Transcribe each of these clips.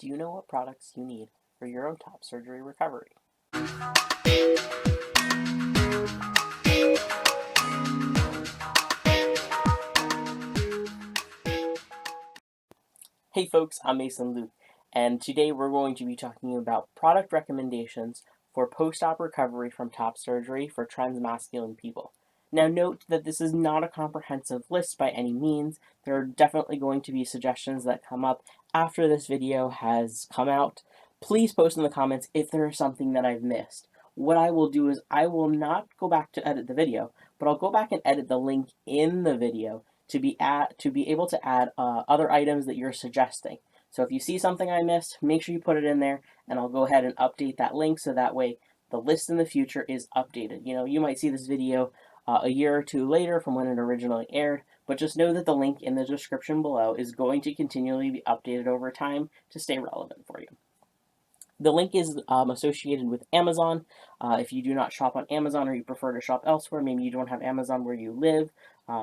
Do you know what products you need for your own top surgery recovery? Hey folks, I'm Mason Luke, and today we're going to be talking about product recommendations for post-op recovery from top surgery for transmasculine people. Now note that this is not a comprehensive list by any means. There are definitely going to be suggestions that come up after this video has come out. Please post in the comments if there is something that I've missed. What I will do is I will not go back to edit the video, but I'll go back and edit the link in the video to be able to add other items that you're suggesting. So if you see something I missed, make sure you put it in there, and I'll go ahead and update that link so that way the list in the future is updated. You know, you might see this video a year or two later from when it originally aired, but just know that the link in the description below is going to continually be updated over time to stay relevant for you. The link is associated with Amazon. If you do not shop on Amazon or you prefer to shop elsewhere, maybe you don't have Amazon where you live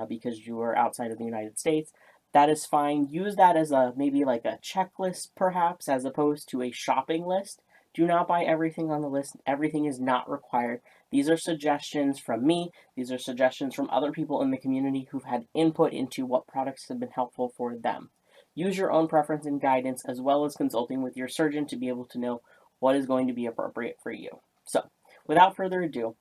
because you are outside of the United States, that is fine. Use that as maybe like a checklist perhaps as opposed to a shopping list. Do not buy everything on the list. Everything is not required. These are suggestions from me. These are suggestions from other people in the community who've had input into what products have been helpful for them. Use your own preference and guidance as well as consulting with your surgeon to be able to know what is going to be appropriate for you. So, without further ado,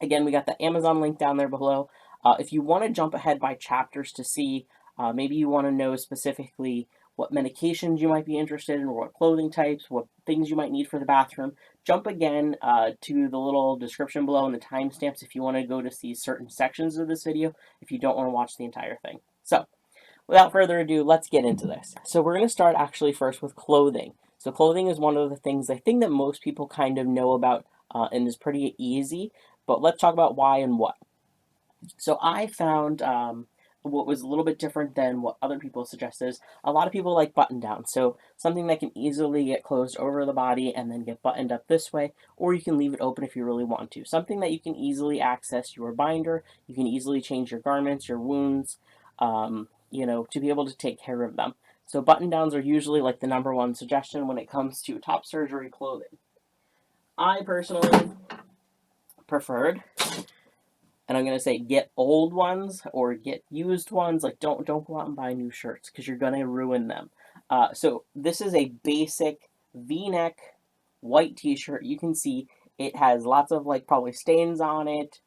again, we got the Amazon link down there below. If you want to jump ahead by chapters to see, maybe you want to know specifically what medications you might be interested in, or what clothing types, what things you might need for the bathroom, jump again to the little description below and the timestamps if you want to go to see certain sections of this video if you don't want to watch the entire thing. So, without further ado, let's get into this. So we're going to start actually first with clothing. So clothing is one of the things I think that most people kind of know about and is pretty easy, but let's talk about why and what. So I found what was a little bit different than what other people suggested is a lot of people like button down. So something that can easily get closed over the body and then get buttoned up this way, or you can leave it open if you really want to. Something that you can easily access your binder, you can easily change your garments, your wounds, you know, to be able to take care of them. So button downs are usually like the #1 suggestion when it comes to top surgery clothing. I personally preferred, and I'm going to say get old ones or get used ones. Like don't go out and buy new shirts because you're going to ruin them. So this is a basic V-neck white t-shirt. You can see it has lots of like probably stains on it.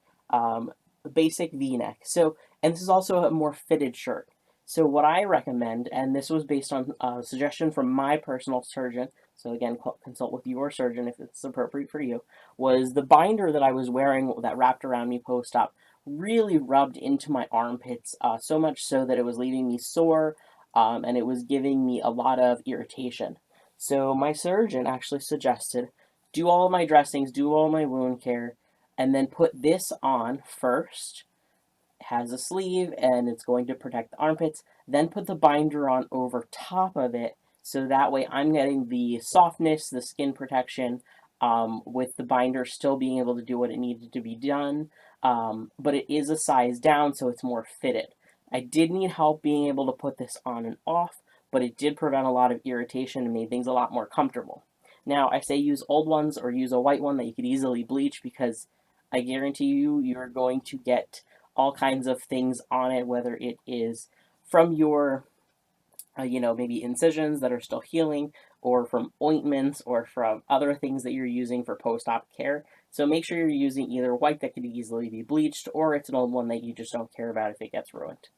Basic V-neck. So, and this is also a more fitted shirt. So what I recommend, and this was based on a suggestion from my personal surgeon, so again, consult with your surgeon if it's appropriate for you, was the binder that I was wearing that wrapped around me post-op really rubbed into my armpits, so much so that it was leaving me sore, and it was giving me a lot of irritation. So my surgeon actually suggested, do all of my dressings, do all my wound care, and then put this on first. It has a sleeve and it's going to protect the armpits. Then put the binder on over top of it so that way I'm getting the softness, the skin protection, with the binder still being able to do what it needed to be done. But it is a size down, so it's more fitted. I did need help being able to put this on and off, but it did prevent a lot of irritation and made things a lot more comfortable. Now, I say use old ones or use a white one that you could easily bleach because I guarantee you, you're going to get all kinds of things on it, whether it is from your, you know, maybe incisions that are still healing, or from ointments, or from other things that you're using for post-op care. So make sure you're using either white that could easily be bleached, or it's an old one that you just don't care about if it gets ruined.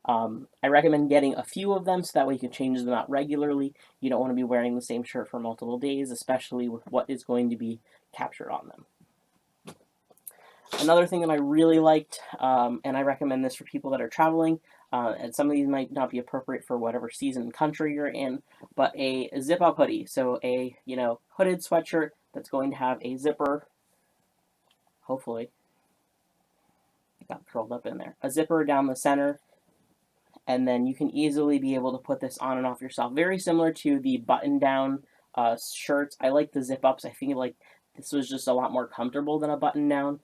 I recommend getting a few of them so that way you can change them out regularly. You don't want to be wearing the same shirt for multiple days, especially with what is going to be captured on them. Another thing that I really liked, and I recommend this for people that are traveling, and some of these might not be appropriate for whatever season and country you're in, but a zip-up hoodie. So a, you know, hooded sweatshirt that's going to have a zipper, hopefully, it got curled up in there, a zipper down the center, and then you can easily be able to put this on and off yourself. Very similar to the button-down shirts. I like the zip-ups. I think like this was just a lot more comfortable than a button-down.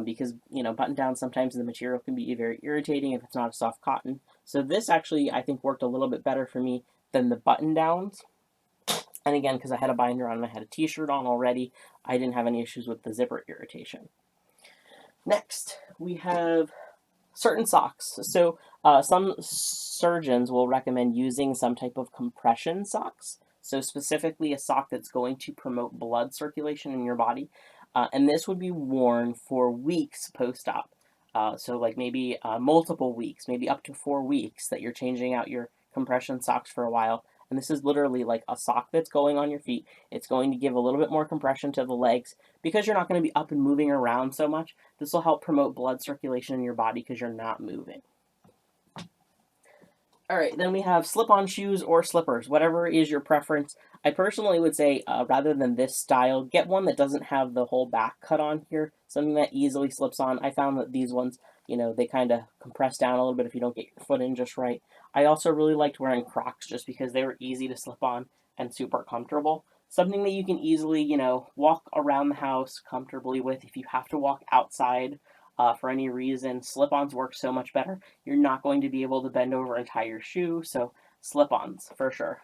Because, you know, button down sometimes the material can be very irritating if it's not a soft cotton. So this actually, I think, worked a little bit better for me than the button downs. And again, because I had a binder on and I had a t-shirt on already, I didn't have any issues with the zipper irritation. Next, we have certain socks. So some surgeons will recommend using some type of compression socks. So specifically a sock that's going to promote blood circulation in your body. And this would be worn for weeks post-op. So like maybe multiple weeks, maybe up to 4 weeks that you're changing out your compression socks for a while. And this is literally like a sock that's going on your feet. It's going to give a little bit more compression to the legs because you're not going to be up and moving around so much. This will help promote blood circulation in your body because you're not moving. All right, then we have slip-on shoes or slippers, whatever is your preference. I personally would say rather than this style, get one that doesn't have the whole back cut on here, something that easily slips on. I found that these ones, they kind of compress down a little bit if you don't get your foot in just right. I also really liked wearing Crocs just because they were easy to slip on and super comfortable. Something that you can easily, walk around the house comfortably with if you have to walk outside for any reason. Slip-ons work so much better. You're not going to be able to bend over and tie your shoe, so slip-ons for sure.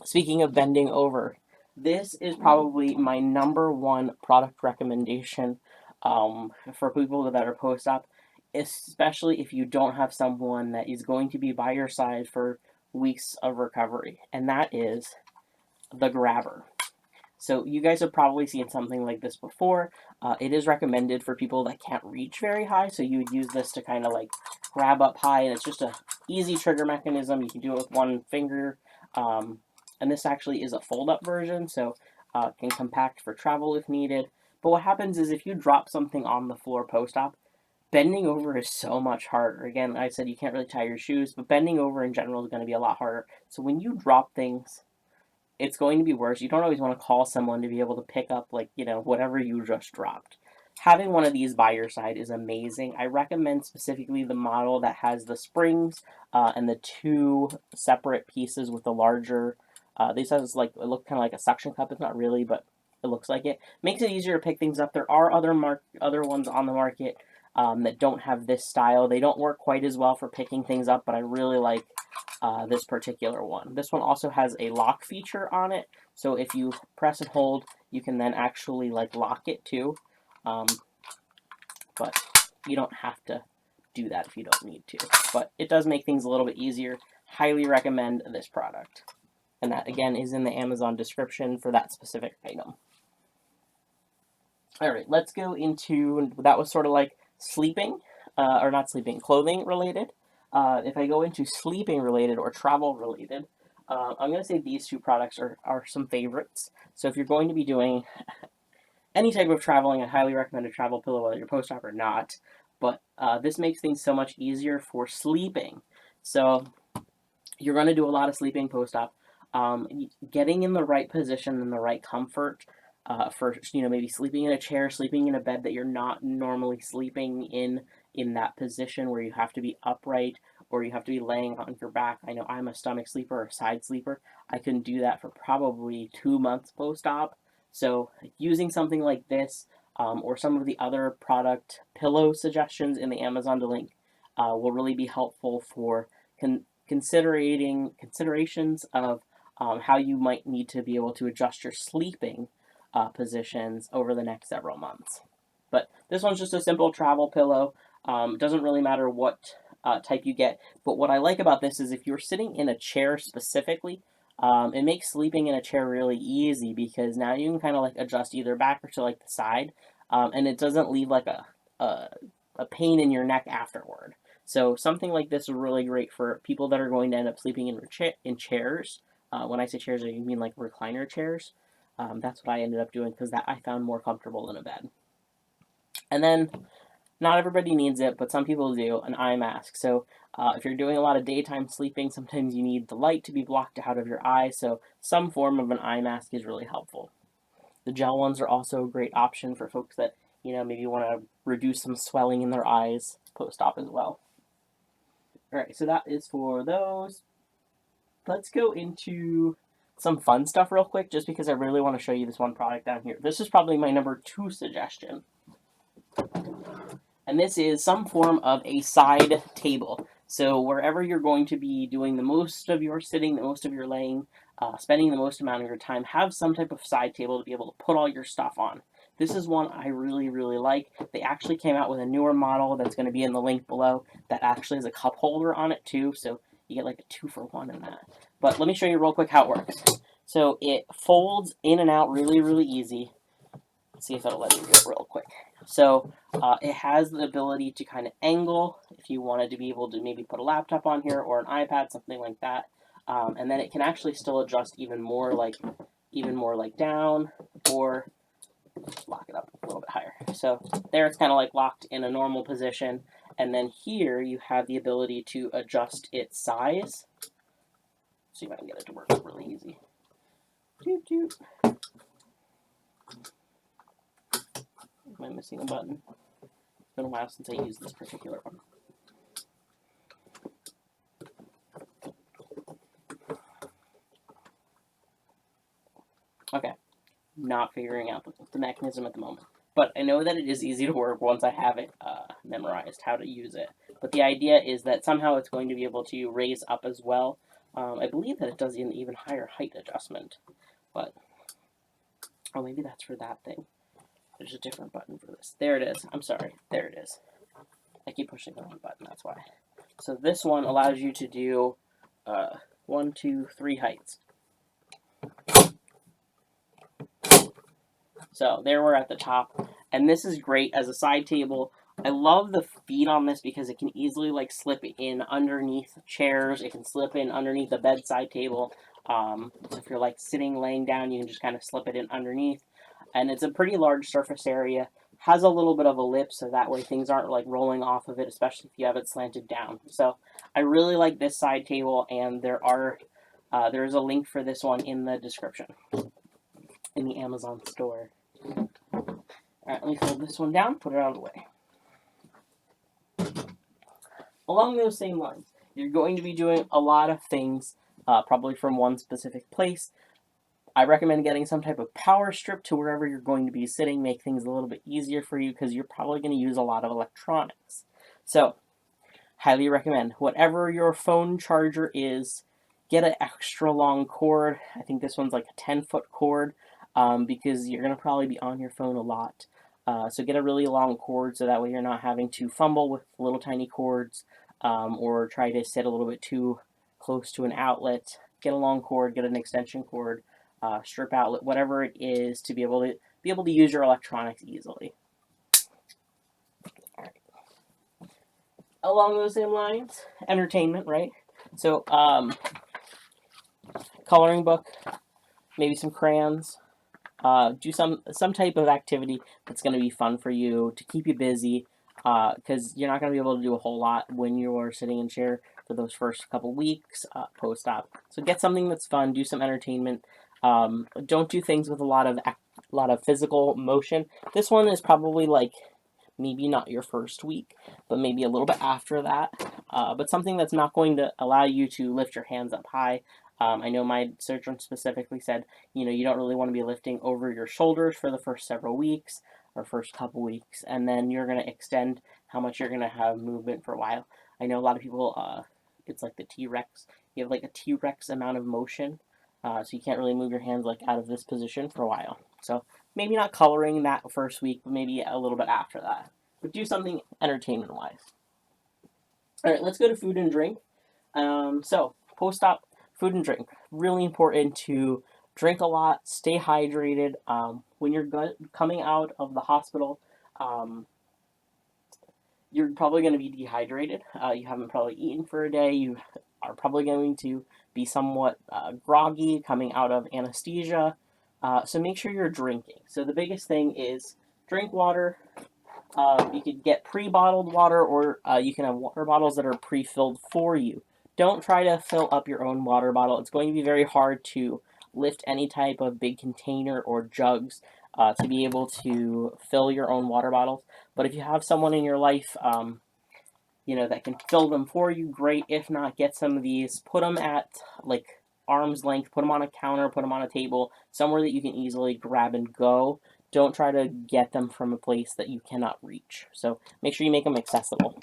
Speaking of bending over, this is probably my number one product recommendation for people that are post-op, especially if you don't have someone that is going to be by your side for weeks of recovery, and that is the grabber. So you guys have probably seen something like this before. It is recommended for people that can't reach very high, so you would use this to kind of like grab up high, and it's just a easy trigger mechanism. You can do it with one finger, and this actually is a fold-up version, so it can compact for travel if needed. But what happens is if you drop something on the floor post-op, bending over is so much harder. Again, I said you can't really tie your shoes, but bending over in general is going to be a lot harder. So when you drop things, it's going to be worse. You don't always want to call someone to be able to pick up, whatever you just dropped. Having one of these by your side is amazing. I recommend specifically the model that has the springs and the 2 separate pieces with the larger. This has it looks kind of like a suction cup. It's not really, but it looks like it. Makes it easier to pick things up. There are other ones on the market that don't have this style. They don't work quite as well for picking things up, but I really like this particular one. This one also has a lock feature on it, so if you press and hold, you can then actually lock it too, but you don't have to do that if you don't need to. But it does make things a little bit easier. Highly recommend this product. And that, again, is in the Amazon description for that specific item. All right, let's go into, that was sort of like sleeping, or not sleeping, clothing related. If I go into sleeping related or travel related, I'm going to say these 2 products are some favorites. So if you're going to be doing any type of traveling, I highly recommend a travel pillow, whether you're post-op or not. But this makes things so much easier for sleeping. So you're going to do a lot of sleeping post-op. Getting in the right position and the right comfort for maybe sleeping in a chair, sleeping in a bed that you're not normally sleeping in that position where you have to be upright or you have to be laying on your back. I know I'm a stomach sleeper or a side sleeper. I couldn't do that for probably 2 months post-op. So using something like this or some of the other product pillow suggestions in the Amazon link will really be helpful for considerations of how you might need to be able to adjust your sleeping positions over the next several months. But this one's just a simple travel pillow. Doesn't really matter what type you get. But what I like about this is if you're sitting in a chair specifically, it makes sleeping in a chair really easy because now you can kind of adjust either back or to the side, and it doesn't leave a pain in your neck afterward. So something like this is really great for people that are going to end up sleeping in chairs. When I say chairs, I mean recliner chairs. That's what I ended up doing because that I found more comfortable than a bed. And then, not everybody needs it, but some people do, an eye mask. So if you're doing a lot of daytime sleeping, sometimes you need the light to be blocked out of your eye, so some form of an eye mask is really helpful. The gel ones are also a great option for folks that, maybe want to reduce some swelling in their eyes post-op as well. All right, so that is for those. Let's go into some fun stuff real quick, just because I really want to show you this one product down here. This is probably my number 2 suggestion. And this is some form of a side table. So wherever you're going to be doing the most of your sitting, the most of your laying, spending the most amount of your time, have some type of side table to be able to put all your stuff on. This is one I really, really like. They actually came out with a newer model that's going to be in the link below that actually has a cup holder on it too, so you get like a 2-for-1 in that. But let me show you real quick how it works. So it folds in and out really, really easy. Let's see if it'll let me do it real quick. So it has the ability to kind of angle if you wanted to be able to maybe put a laptop on here or an iPad, something like that. And then it can actually still adjust even more like down, or lock it up a little bit higher. So there it's kind of like locked in a normal position. And then here you have the ability to adjust its size. See if I can get it to work really easy. Doot, doot. Am I missing a button? It's been a while since I used this particular one. Okay, not figuring out the mechanism at the moment. But I know that it is easy to work once I have it memorized how to use it. But the idea is that somehow it's going to be able to raise up as well. I believe that it does an even higher height adjustment. But, oh, maybe that's for that thing. There's a different button for this. There it is. I'm sorry. There it is. I keep pushing the wrong button, that's why. So this one allows you to do 1, 2, 3 heights. So there we're at the top. And this is great as a side table. I love the feet on this because it can easily like slip in underneath chairs. It can slip in underneath the bedside table. So if you're like sitting, laying down, you can just kind of slip it in underneath. And it's a pretty large surface area. Has a little bit of a lip, so that way things aren't like rolling off of it, especially if you have it slanted down. So I really like this side table, and there's a link for this one in the description in the Amazon store. Alright, let me fold this one down, put it out of the way. Along those same lines, you're going to be doing a lot of things, probably from one specific place. I recommend getting some type of power strip to wherever you're going to be sitting, make things a little bit easier for you because you're probably going to use a lot of electronics. So, highly recommend, whatever your phone charger is, get an extra long cord. I think this one's like a 10-foot cord because you're going to probably be on your phone a lot. So get a really long cord so that way you're not having to fumble with little tiny cords or try to sit a little bit too close to an outlet. Get a long cord, get an extension cord, strip outlet, whatever it is, to be able to use your electronics easily. All right. Along those same lines, entertainment, right? So coloring book, maybe some crayons. Do some type of activity that's going to be fun for you to keep you busy, because you're not going to be able to do a whole lot when you're sitting in chair for those first couple weeks post-op. So get something that's fun, do some entertainment. Don't do things with a lot of physical motion. This one is probably like maybe not your first week, but maybe a little bit after that. But something that's not going to allow you to lift your hands up high. I know my surgeon specifically said, you don't really want to be lifting over your shoulders for the first several weeks or first couple weeks, and then you're going to extend how much you're going to have movement for a while. I know a lot of people, it's like the T-Rex. You have like a T-Rex amount of motion, so you can't really move your hands like out of this position for a while. So maybe not coloring that first week, but maybe a little bit after that. But do something entertainment-wise. All right, let's go to food and drink. So post-op, food and drink. Really important to drink a lot, stay hydrated. When you're coming out of the hospital, you're probably going to be dehydrated. You haven't probably eaten for a day. You are probably going to be somewhat groggy coming out of anesthesia. So make sure you're drinking. So the biggest thing is drink water. You could get pre-bottled water, or you can have water bottles that are pre-filled for you. Don't try to fill up your own water bottle. It's going to be very hard to lift any type of big container or jugs to be able to fill your own water bottles. But if you have someone in your life, that can fill them for you, great. If not, get some of these. Put them at like arm's length. Put them on a counter. Put them on a table, somewhere that you can easily grab and go. Don't try to get them from a place that you cannot reach. So make sure you make them accessible.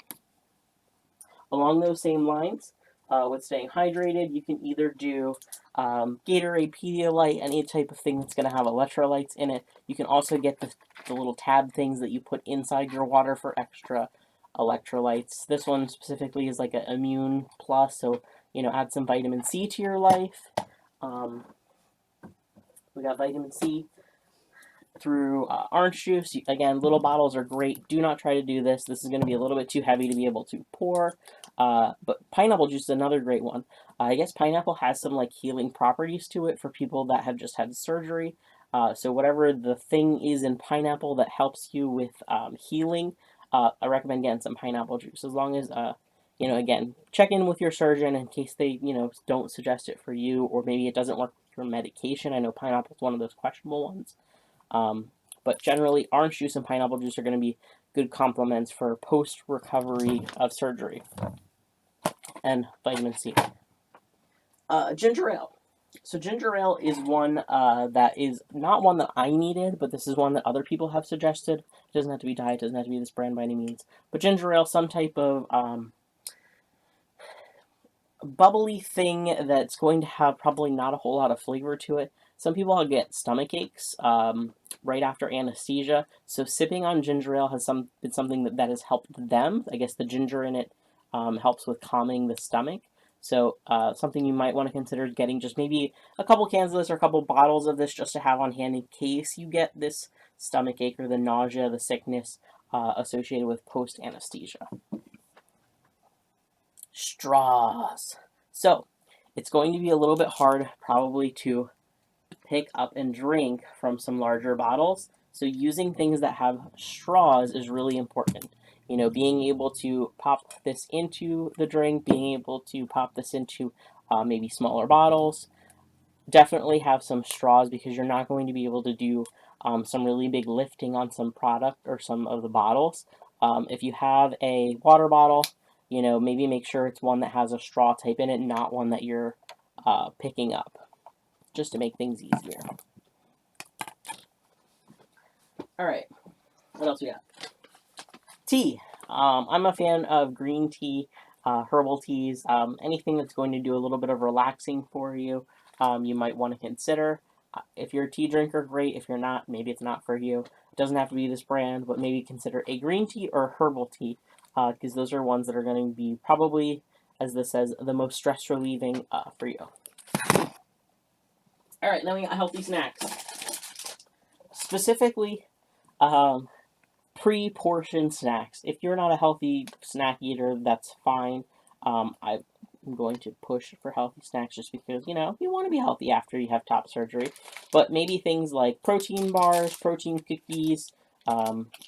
Along those same lines, with staying hydrated, you can either do Gatorade, Pedialyte, any type of thing that's going to have electrolytes in it. You can also get the little tab things that you put inside your water for extra electrolytes. This one specifically is like an immune plus, so add some vitamin C to your life. We got vitamin C through orange juice. Again, little bottles are great. Do not try to do this. This is going to be a little bit too heavy to be able to pour. But pineapple juice is another great one. I guess pineapple has some like healing properties to it for people that have just had surgery. So whatever the thing is in pineapple that helps you with healing, I recommend getting some pineapple juice. As long as again, check in with your surgeon in case they don't suggest it for you, or maybe it doesn't work with your medication. I know pineapple is one of those questionable ones. But generally, orange juice and pineapple juice are going to be good complements for post-recovery of surgery. And vitamin C. Ginger ale. So ginger ale is one that is not one that I needed, but this is one that other people have suggested. It doesn't have to be diet, doesn't have to be this brand by any means. But ginger ale, some type of bubbly thing that's going to have probably not a whole lot of flavor to it. Some people get stomach aches right after anesthesia, so sipping on ginger ale has been something that has helped them. I guess the ginger in it helps with calming the stomach. So something you might want to consider is getting just maybe a couple cans of this or a couple bottles of this just to have on hand in case you get this stomach ache or the nausea, the sickness associated with post-anesthesia. Straws. So it's going to be a little bit hard probably to pick up and drink from some larger bottles. So using things that have straws is really important. Being able to pop this into the drink, being able to pop this into maybe smaller bottles. Definitely have some straws because you're not going to be able to do some really big lifting on some product or some of the bottles. If you have a water bottle, maybe make sure it's one that has a straw type in it, not one that you're picking up, just to make things easier. All right, what else we got? Tea. I'm a fan of green tea, herbal teas, anything that's going to do a little bit of relaxing for you. You might want to consider. If you're a tea drinker, great. If you're not, maybe it's not for you. It doesn't have to be this brand, but maybe consider a green tea or herbal tea, because those are ones that are going to be probably, as this says, the most stress relieving for you. All right, then we got healthy snacks. Specifically, pre-portioned snacks. If you're not a healthy snack eater, that's fine. I'm going to push for healthy snacks just because, you want to be healthy after you have top surgery. But maybe things like protein bars, protein cookies,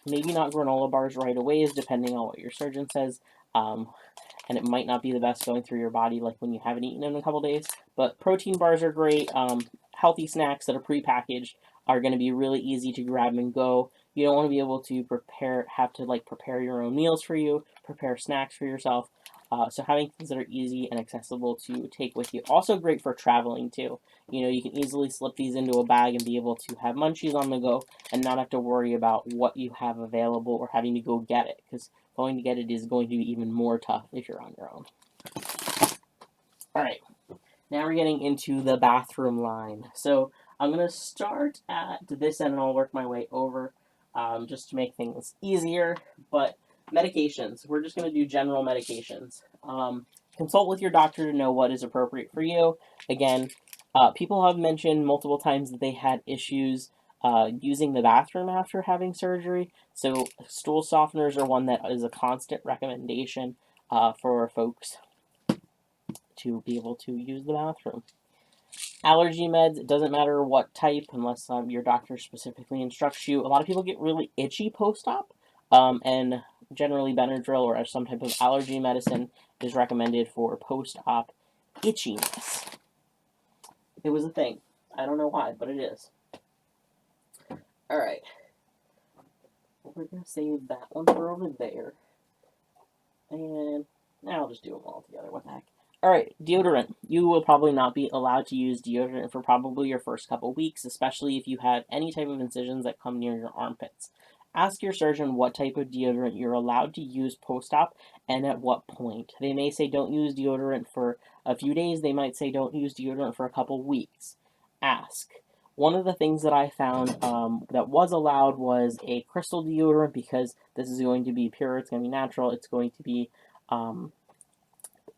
maybe not granola bars right away, depending on what your surgeon says. And it might not be the best going through your body like when you haven't eaten in a couple days. But protein bars are great. Healthy snacks that are pre-packaged are going to be really easy to grab and go. You don't want to be able to prepare your own meals for you, prepare snacks for yourself. So having things that are easy and accessible to take with you. Also great for traveling too. You can easily slip these into a bag and be able to have munchies on the go and not have to worry about what you have available or having to go get it, because going to get it is going to be even more tough if you're on your own. All right, now we're getting into the bathroom line. So I'm going to start at this end and I'll work my way over just to make things easier. But medications, we're just going to do general medications. Consult with your doctor to know what is appropriate for you. Again, people have mentioned multiple times that they had issues using the bathroom after having surgery. So stool softeners are one that is a constant recommendation for folks to be able to use the bathroom. Allergy meds, it doesn't matter what type unless your doctor specifically instructs you. A lot of people get really itchy post-op, and generally Benadryl or some type of allergy medicine is recommended for post-op itchiness. It was a thing. I don't know why, but it is. Alright. We're going to save that one for over there. And now I'll just do them all together. What the heck? Alright, deodorant. You will probably not be allowed to use deodorant for probably your first couple weeks, especially if you have any type of incisions that come near your armpits. Ask your surgeon what type of deodorant you're allowed to use post-op and at what point. They may say don't use deodorant for a few days. They might say don't use deodorant for a couple weeks. Ask. One of the things that I found that was allowed was a crystal deodorant, because this is going to be pure, it's going to be natural, it's going to be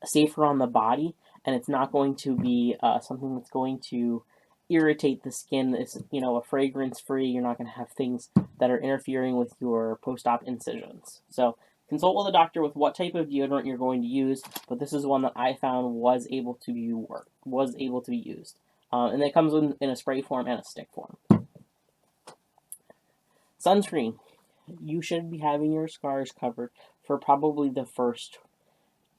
safer on the body, and it's not going to be something that's going to irritate the skin. It's, a fragrance-free. You're not going to have things that are interfering with your post-op incisions. So consult with a doctor with what type of deodorant you're going to use, but this is one that I found was able to be used. And it comes in a spray form and a stick form. Sunscreen. You should be having your scars covered for probably the first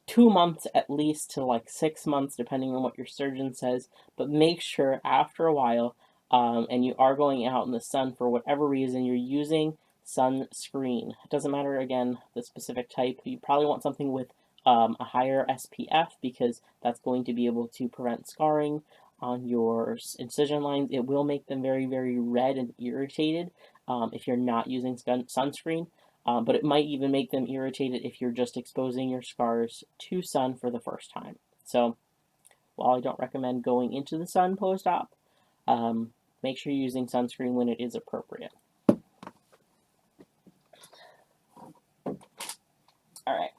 2 months at least to like 6 months, depending on what your surgeon says. But make sure after a while, and you are going out in the sun for whatever reason, you're using sunscreen. It doesn't matter, again, the specific type. You probably want something with a higher SPF, because that's going to be able to prevent scarring on your incision lines. It will make them very, very red and irritated if you're not using sunscreen. But it might even make them irritated if you're just exposing your scars to sun for the first time. So while I don't recommend going into the sun post-op, make sure you're using sunscreen when it is appropriate. All right,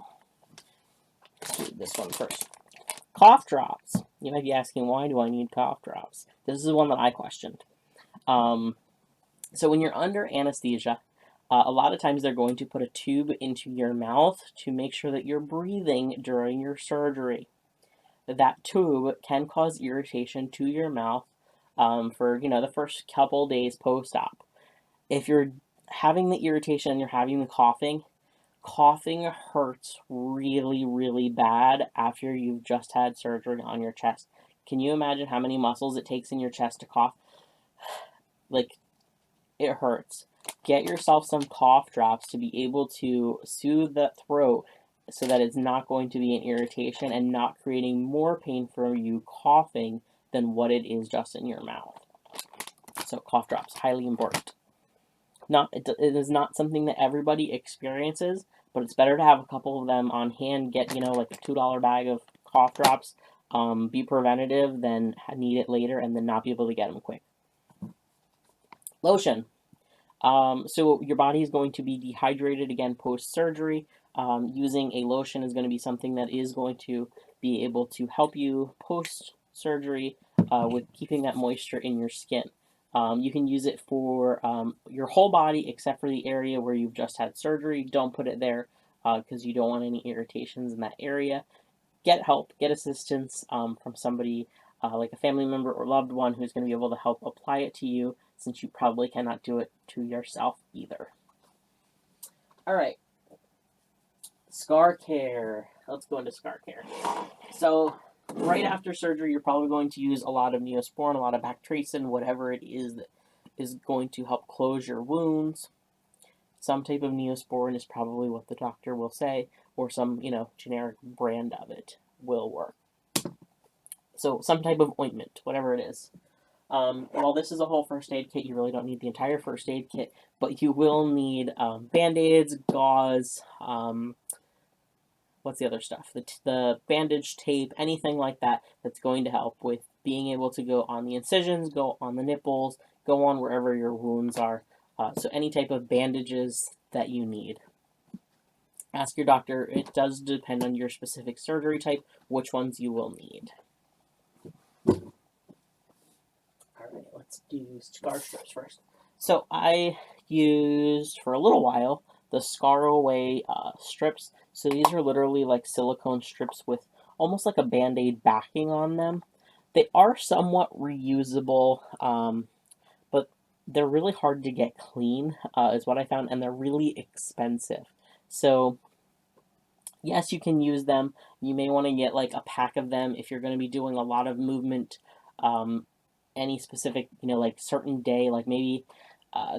let's do this one first. Cough drops. You might be asking, why do I need cough drops? This is one that I questioned. So when you're under anesthesia, a lot of times they're going to put a tube into your mouth to make sure that you're breathing during your surgery. That tube can cause irritation to your mouth for the first couple days post-op. If you're having the irritation and you're having the coughing hurts really, really bad after you've just had surgery on your chest. Can you imagine how many muscles it takes in your chest to cough? Like, it hurts. Get yourself some cough drops to be able to soothe the throat so that it's not going to be an irritation and not creating more pain for you coughing than what it is just in your mouth. So cough drops, highly important. It is not something that everybody experiences, but it's better to have a couple of them on hand. Get, like a $2 bag of cough drops. Be preventative than need it later and then not be able to get them quick. Lotion. So your body is going to be dehydrated again post-surgery. Using a lotion is going to be something that is going to be able to help you post-surgery with keeping that moisture in your skin. You can use it for your whole body except for the area where you've just had surgery. Don't put it there because you don't want any irritations in that area. Get help, get assistance from somebody like a family member or loved one who's going to be able to help apply it to you, since you probably cannot do it to yourself either. All right, scar care. Let's go into scar care. So right after surgery, you're probably going to use a lot of Neosporin, a lot of Bactricin, whatever it is that is going to help close your wounds. Some type of Neosporin is probably what the doctor will say, or some, generic brand of it will work. So some type of ointment, whatever it is. While this is a whole first aid kit, you really don't need the entire first aid kit, but you will need Band-Aids, gauze, what's the other stuff? The bandage tape, anything like that that's going to help with being able to go on the incisions, go on the nipples, go on wherever your wounds are. So any type of bandages that you need. Ask your doctor. It does depend on your specific surgery type, which ones you will need. Alright, let's do scar strips first. So I used, for a little while, the Scar Away strips. So these are literally like silicone strips with almost like a Band-Aid backing on them. They are somewhat reusable, but they're really hard to get clean, is what I found, and they're really expensive. So yes, you can use them. You may want to get like a pack of them if you're going to be doing a lot of movement, any specific, like certain day, like maybe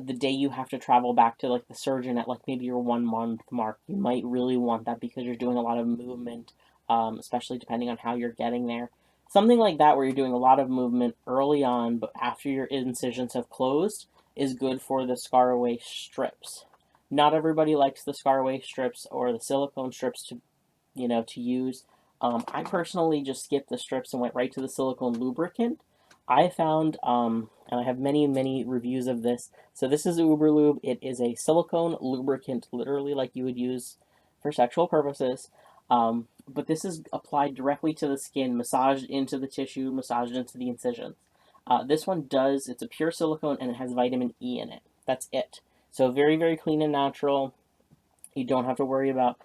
the day you have to travel back to like the surgeon at like maybe your 1 month mark. You might really want that because you're doing a lot of movement, especially depending on how you're getting there. Something like that where you're doing a lot of movement early on, but after your incisions have closed, is good for the Scar Away strips. Not everybody likes the scar strips or the silicone strips to use. I personally just skipped the strips and went right to the silicone lubricant. I found, and I have many, many reviews of this. So this is Uberlube. It is a silicone lubricant, literally like you would use for sexual purposes. But this is applied directly to the skin, massaged into the tissue, massaged into the incisions. This one does, it's a pure silicone and it has vitamin E in it. That's it. So very, very clean and natural. You don't have to worry about,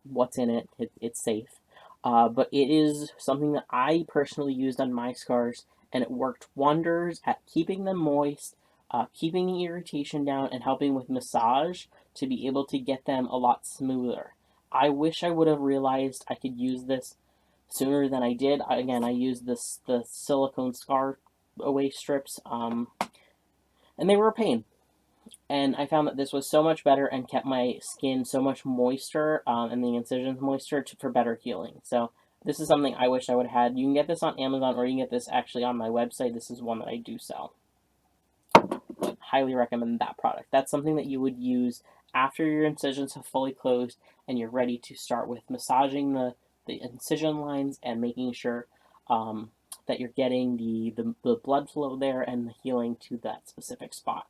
what's in it. It's safe. But it is something that I personally used on my scars, and it worked wonders at keeping them moist, keeping the irritation down, and helping with massage to be able to get them a lot smoother. I wish I would have realized I could use this sooner than I did. Again, I used the silicone scar away strips, and they were a pain. And I found that this was so much better and kept my skin so much moister, and the incisions moister for better healing. So this is something I wish I would have had. You can get this on Amazon, or you can get this actually on my website. This is one that I do sell. Highly recommend that product. That's something that you would use after your incisions have fully closed and you're ready to start with massaging the incision lines and making sure that you're getting the blood flow there and the healing to that specific spot.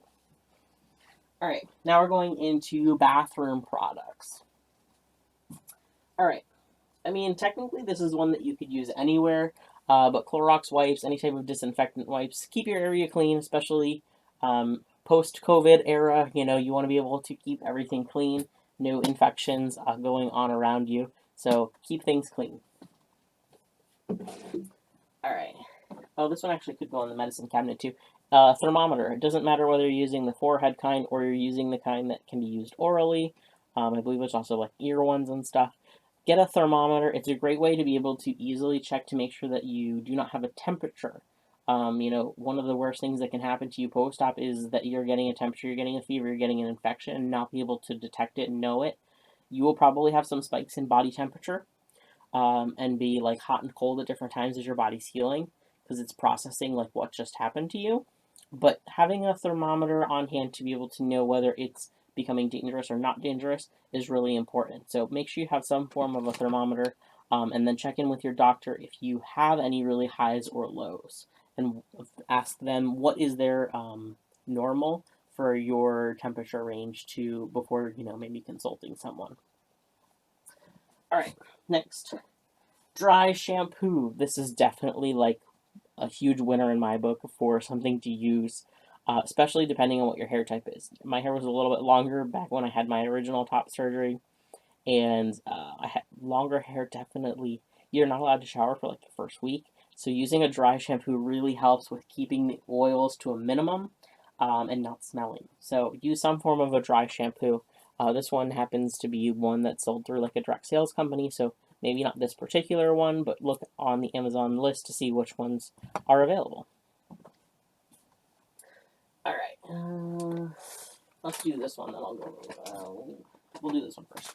All right, now we're going into bathroom products. All right, I mean, technically this is one that you could use anywhere, but Clorox wipes, any type of disinfectant wipes, keep your area clean, especially post-COVID era. You want to be able to keep everything clean, no infections going on around you, so keep things clean. All right. Oh, this one actually could go in the medicine cabinet too. Thermometer. It doesn't matter whether you're using the forehead kind or you're using the kind that can be used orally. I believe there's also like ear ones and stuff. Get a thermometer. It's a great way to be able to easily check to make sure that you do not have a temperature. One of the worst things that can happen to you post-op is that you're getting a temperature, you're getting a fever, you're getting an infection, and not be able to detect it and know it. You will probably have some spikes in body temperature, and be like hot and cold at different times as your body's healing, because it's processing like what just happened to you. But having a thermometer on hand to be able to know whether it's becoming dangerous or not dangerous is really important. So make sure you have some form of a thermometer, and then check in with your doctor if you have any really highs or lows, and ask them what is their normal for your temperature range to before maybe consulting someone. All right, next, dry shampoo. This is definitely like a huge winner in my book for something to use, especially depending on what your hair type is. My hair was a little bit longer back when I had my original top surgery, and I had longer hair. Definitely, you're not allowed to shower for like the first week, so using a dry shampoo really helps with keeping the oils to a minimum, and not smelling. So use some form of a dry shampoo. This one happens to be one that's sold through like a direct sales company, so maybe not this particular one, but look on the Amazon list to see which ones are available. All right, let's do this one, then I'll go. We'll do this one first.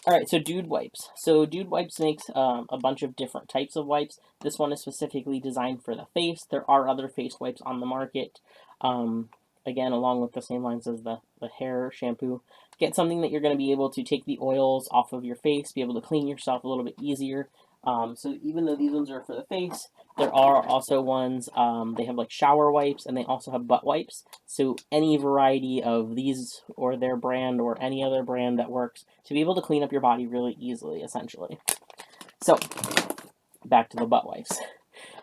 All right, so Dude Wipes. So Dude Wipes makes a bunch of different types of wipes. This one is specifically designed for the face. There are other face wipes on the market. Again, along with the same lines as the hair shampoo. Get something that you're going to be able to take the oils off of your face, be able to clean yourself a little bit easier. So even though these ones are for the face, there are also ones, they have like shower wipes, and they also have butt wipes. So any variety of these or their brand or any other brand that works to be able to clean up your body really easily, essentially. So back to the butt wipes.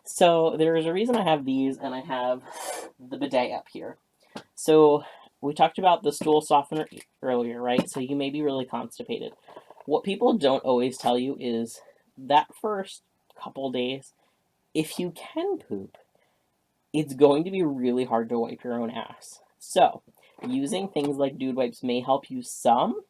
So there is a reason I have these, and I have the bidet up here. So we talked about the stool softener earlier, right? So you may be really constipated. What people don't always tell you is that first couple days, if you can poop, it's going to be really hard to wipe your own ass. So using things like Dude Wipes may help you some,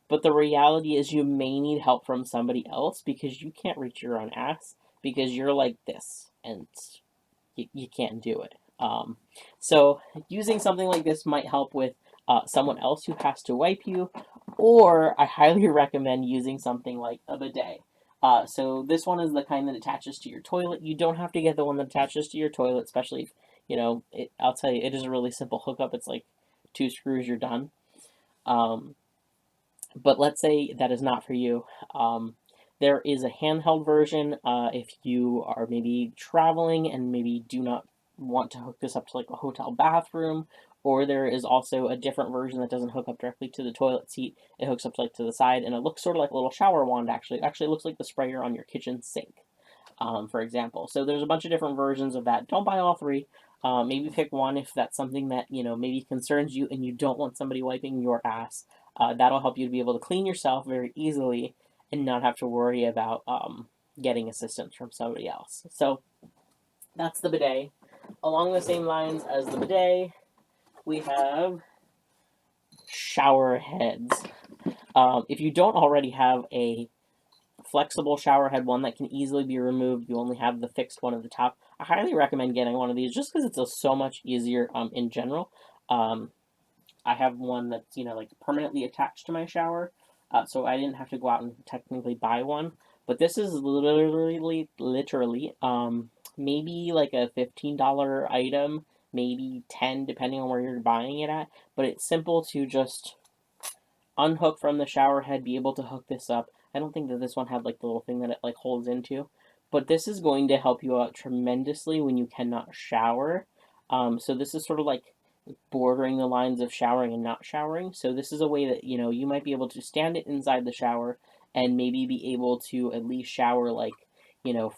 but the reality is you may need help from somebody else because you can't reach your own ass because you're like this and you can't do it. So using something like this might help with someone else who has to wipe you, or I highly recommend using something like a bidet. So this one is the kind that attaches to your toilet. You don't have to get the one that attaches to your toilet, especially if, I'll tell you, it is a really simple hookup. It's like 2 screws, you're done. But let's say that is not for you. There is a handheld version if you are maybe traveling and maybe do not want to hook this up to like a hotel bathroom, or there is also a different version that doesn't hook up directly to the toilet seat. It hooks up like to the side, and it looks sort of like a little shower wand. Actually, it actually looks like the sprayer on your kitchen sink, for example. So there's a bunch of different versions of that. Don't buy all three. Maybe pick one if that's something that maybe concerns you and you don't want somebody wiping your ass. That'll help you to be able to clean yourself very easily and not have to worry about getting assistance from somebody else. So that's the bidet. Along the same lines as the bidet, we have shower heads. If you don't already have a flexible shower head, one that can easily be removed, you only have the fixed one at the top, I highly recommend getting one of these just because it's so much easier in general. I have one that's like permanently attached to my shower, so I didn't have to go out and technically buy one. But this is literally, maybe like a $15 item, maybe 10 depending on where you're buying it at. But it's simple to just unhook from the shower head, be able to hook this up. I don't think that this one had like the little thing that it like holds into, but this is going to help you out tremendously when you cannot shower. So this is sort of like bordering the lines of showering and not showering. So this is a way that you might be able to stand it inside the shower and maybe be able to at least shower like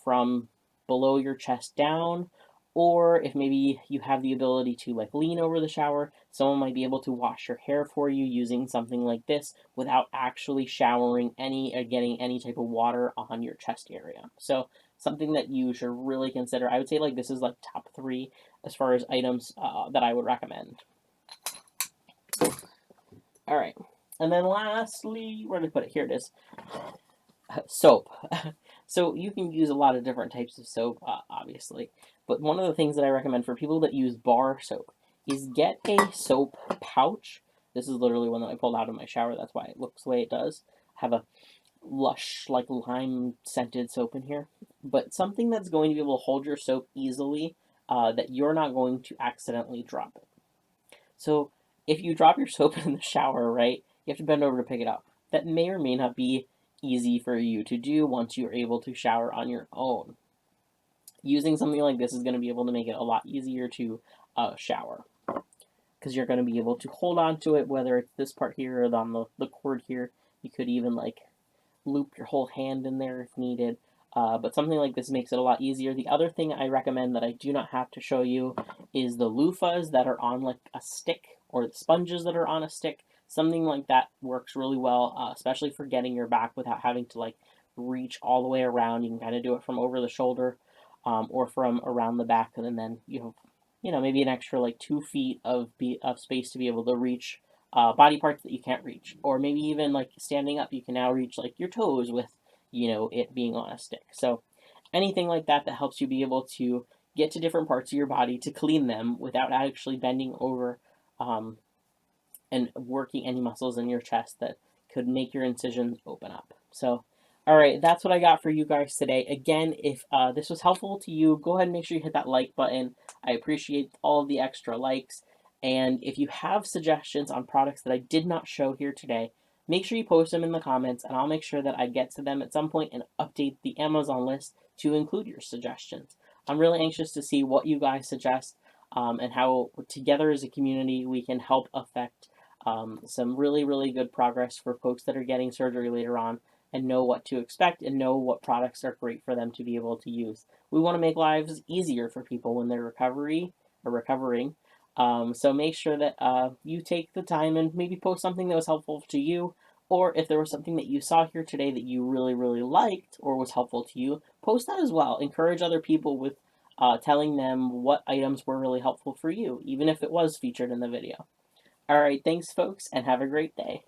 from below your chest down. Or if maybe you have the ability to like lean over the shower, someone might be able to wash your hair for you using something like this without actually showering any or getting any type of water on your chest area. So something that you should really consider. I would say like this is like top 3 as far as items that I would recommend. All right, and then lastly, where did I put it? Here it is. Soap. So you can use a lot of different types of soap, obviously. But one of the things that I recommend for people that use bar soap is get a soap pouch. This is literally one that I pulled out of my shower. That's why it looks the way it does. Have a lush, like lime scented soap in here. But something that's going to be able to hold your soap easily, that you're not going to accidentally drop it. So if you drop your soap in the shower, right, you have to bend over to pick it up. That may or may not be easy for you to do once you're able to shower on your own. Using something like this is going to be able to make it a lot easier to shower, because you're going to be able to hold on to it, whether it's this part here or on the cord here. You could even like loop your whole hand in there if needed. But something like this makes it a lot easier. The other thing I recommend that I do not have to show you is the loofahs that are on like a stick, or the sponges that are on a stick. Something like that works really well, especially for getting your back without having to like reach all the way around. You can kind of do it from over the shoulder, or from around the back, and then you have maybe an extra like 2 feet of space to be able to reach body parts that you can't reach. Or maybe even like standing up, you can now reach like your toes with it being on a stick. So anything like that that helps you be able to get to different parts of your body to clean them without actually bending over and working any muscles in your chest that could make your incisions open up. So all right, that's what I got for you guys today. Again, if this was helpful to you, go ahead and make sure you hit that like button. I appreciate all of the extra likes. And if you have suggestions on products that I did not show here today, make sure you post them in the comments, and I'll make sure that I get to them at some point and update the Amazon list to include your suggestions. I'm really anxious to see what you guys suggest, and how together as a community we can help affect some really, really good progress for folks that are getting surgery later on, and know what to expect and know what products are great for them to be able to use. We want to make lives easier for people when they're recovering. So make sure that you take the time and maybe post something that was helpful to you, or if there was something that you saw here today that you really, really liked or was helpful to you, post that as well. Encourage other people with telling them what items were really helpful for you, even if it was featured in the video. All right, thanks folks, and have a great day.